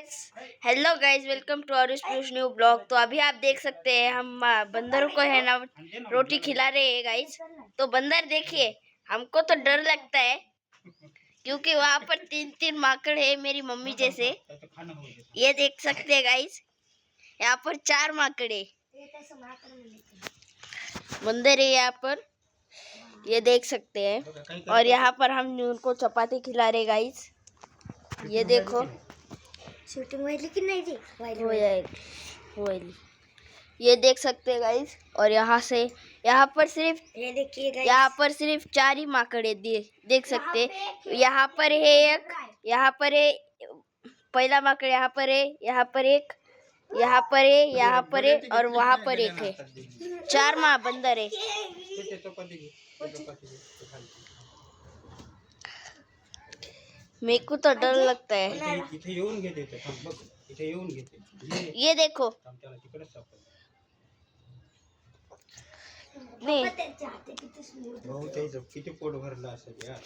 Hello guys, welcome to our new blog. तो अभी आप देख सकते हैं हम बंदरों को है ना रोटी खिला रहे हैं गाइस। तो बंदर देखिए, हमको तो डर लगता है क्योंकि वहाँ पर 3 माकड़ है मेरी मम्मी जैसे। ये देख सकते हैं गाइस, यहाँ पर 4 माकड़ है, बंदर है यहाँ पर, ये देख सकते हैं। और यहाँ पर हम उनको चपाती खिला रहे गाइस। ये देखो, शूटिंग वाली की नहीं थी वाली ये देख सकते हैं गाइस। और यहाँ पर सिर्फ ये देखिए गाइस, यहाँ पर सिर्फ 4 ही माकड़े देख सकते हैं। यहाँ पर है एक, यहाँ पर है पहला माकड़, यहाँ पर है, यहाँ पर एक, यहाँ पर है, यहाँ पर है और वहाँ पर एक है। 4 बंदर है। मेरे को तो डर लगता है। ये देखो, नहीं बहुत किती पोट भरला असेल यार.